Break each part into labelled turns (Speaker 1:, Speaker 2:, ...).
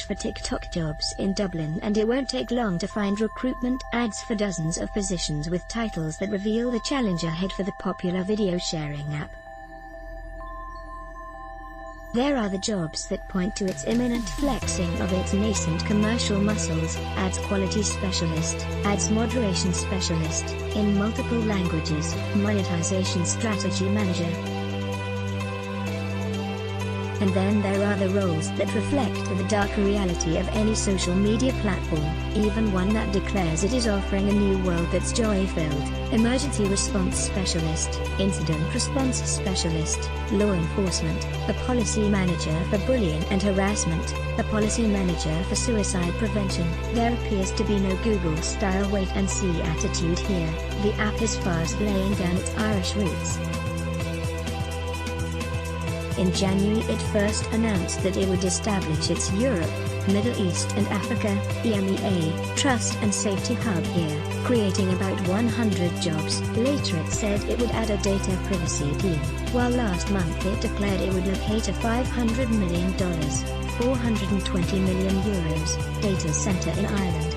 Speaker 1: search for TikTok jobs in Dublin, and it won't take long to find recruitment ads for dozens of positions with titles that reveal the challenge ahead for the popular video sharing app. There are the jobs that point to its imminent flexing of its nascent commercial muscles: ads quality specialist, ads moderation specialist, in multiple languages, monetization strategy manager. And then there are the roles that reflect the darker reality of any social media platform, even one that declares it is offering a new world that's joy-filled: emergency response specialist, incident response specialist, law enforcement, a policy manager for bullying and harassment, a policy manager for suicide prevention. There appears to be no Google-style wait-and-see attitude here. The app is fast laying down its Irish roots. In January it first announced that it would establish its Europe, Middle East and Africa, EMEA, Trust and Safety Hub here, creating about 100 jobs. Later it said it would add a data privacy team, while last month it declared it would locate a $500 million, €420 million, data center in Ireland.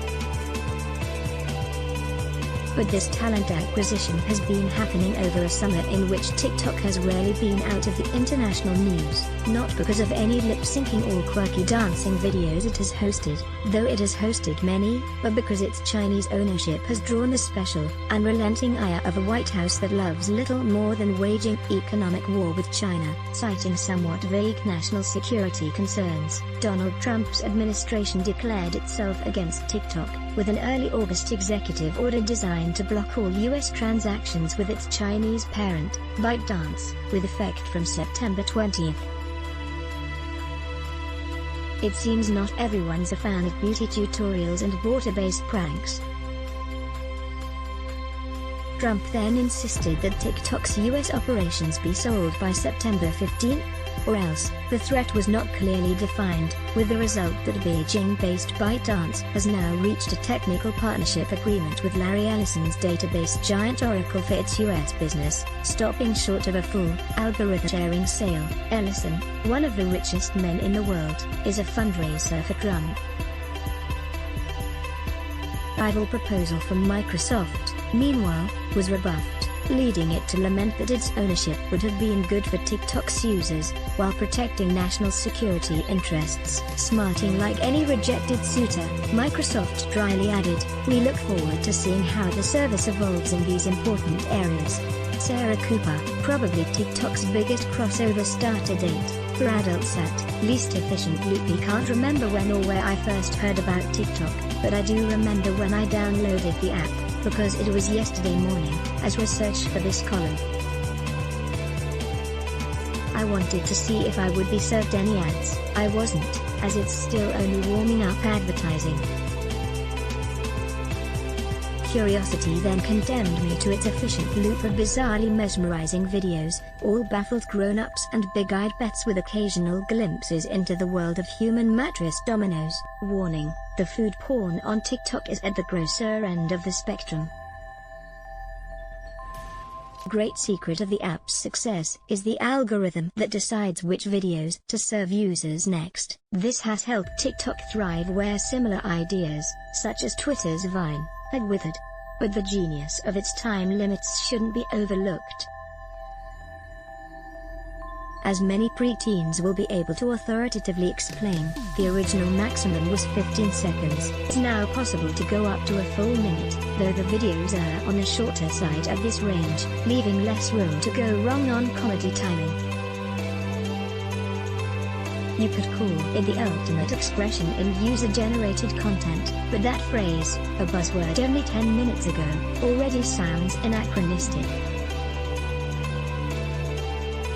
Speaker 1: But this talent acquisition has been happening over a summer in which TikTok has rarely been out of the international news, not because of any lip-syncing or quirky dancing videos it has hosted, though it has hosted many, but because its Chinese ownership has drawn the special, unrelenting ire of a White House that loves little more than waging economic war with China. Citing somewhat vague national security concerns, Donald Trump's administration declared itself against TikTok, with an early August executive order designed to block all U.S. transactions with its Chinese parent, ByteDance, with effect from September 20th. It seems not everyone's a fan of beauty tutorials and water-based pranks. Trump then insisted that TikTok's U.S. operations be sold by September 15, or else. The threat was not clearly defined, with the result that Beijing-based ByteDance has now reached a technical partnership agreement with Larry Ellison's database giant Oracle for its U.S. business, stopping short of a full, algorithm-sharing sale. Ellison, one of the richest men in the world, is a fundraiser for Trump. Rival proposal from Microsoft, meanwhile, was rebuffed, leading it to lament that its ownership would have been good for TikTok's users, while protecting national security interests. Smarting like any rejected suitor, Microsoft dryly added, "We look forward to seeing how the service evolves in these important areas." Sarah Cooper, probably TikTok's biggest crossover starter date, for adults at least efficient loopy can't remember when or where I first heard about TikTok, but I do remember when I downloaded the app, because it was yesterday morning, as research for this column. I wanted to see if I would be served any ads. I wasn't, as it's still only warming up advertising. Curiosity then condemned me to its efficient loop of bizarrely mesmerizing videos, all baffled grown-ups and big-eyed bets with occasional glimpses into the world of human mattress dominoes. Warning: the food porn on TikTok is at the grosser end of the spectrum. Great secret of the app's success is the algorithm that decides which videos to serve users next. This has helped TikTok thrive where similar ideas, such as Twitter's Vine, had withered. But the genius of its time limits shouldn't be overlooked. As many preteens will be able to authoritatively explain, the original maximum was 15 seconds. It's now possible to go up to a full minute, though the videos are on the shorter side of this range, leaving less room to go wrong on comedy timing. You could call it the ultimate expression in user-generated content, but that phrase, a buzzword only 10 minutes ago, already sounds anachronistic.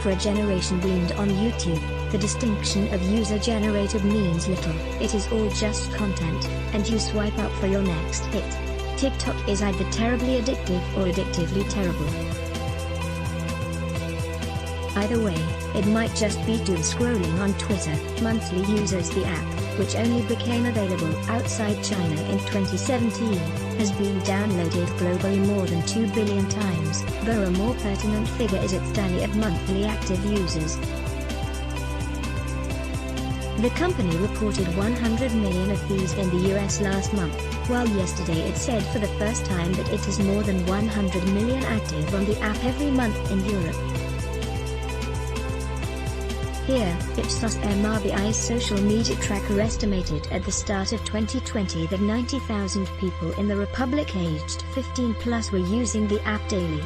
Speaker 1: For a generation weaned on YouTube, the distinction of user-generated means little. It is all just content, and you swipe up for your next hit. TikTok is either terribly addictive or addictively terrible. Either way, it might just be doom scrolling on Twitter. Monthly users. The app, which only became available outside China in 2017, has been downloaded globally more than 2 billion times, though a more pertinent figure is its tally of monthly active users. The company reported 100 million of these in the US last month, while yesterday it said for the first time that it is more than 100 million active on the app every month in Europe. Here, Ipsos MRBI's social media tracker estimated at the start of 2020 that 90,000 people in the Republic aged 15 plus were using the app daily.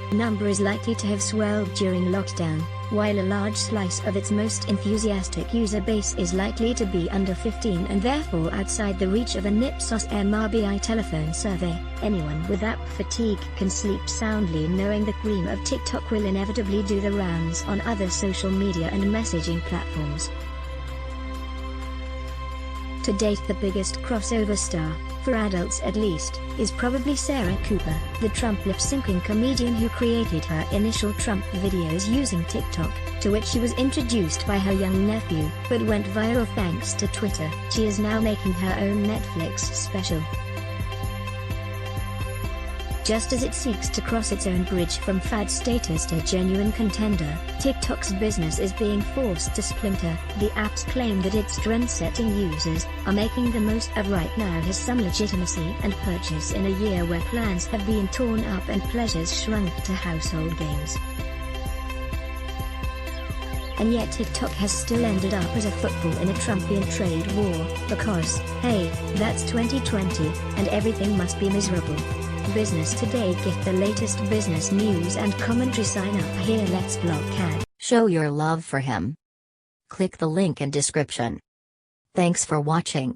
Speaker 1: The number is likely to have swelled during lockdown, while a large slice of its most enthusiastic user base is likely to be under 15 and therefore outside the reach of an Ipsos MRBI telephone survey. Anyone with app fatigue can sleep soundly knowing the cream of TikTok will inevitably do the rounds on other social media and messaging platforms. To date, the biggest crossover star, for adults at least, is probably Sarah Cooper, the Trump lip-syncing comedian who created her initial Trump videos using TikTok, to which she was introduced by her young nephew, but went viral thanks to Twitter. She is now making her own Netflix special. Just as it seeks to cross its own bridge from fad status to genuine contender, TikTok's business is being forced to splinter. The app's claim that its trend-setting users are making the most of right now has some legitimacy and purchase in a year where plans have been torn up and pleasures shrunk to household games. And yet TikTok has still ended up as a football in a Trumpian trade war, because, hey, that's 2020, and everything must be miserable. Business Today. Get the latest business news and commentary. Sign up here. Let's block ad.
Speaker 2: Show your love for him. Click the link in description. Thanks for watching.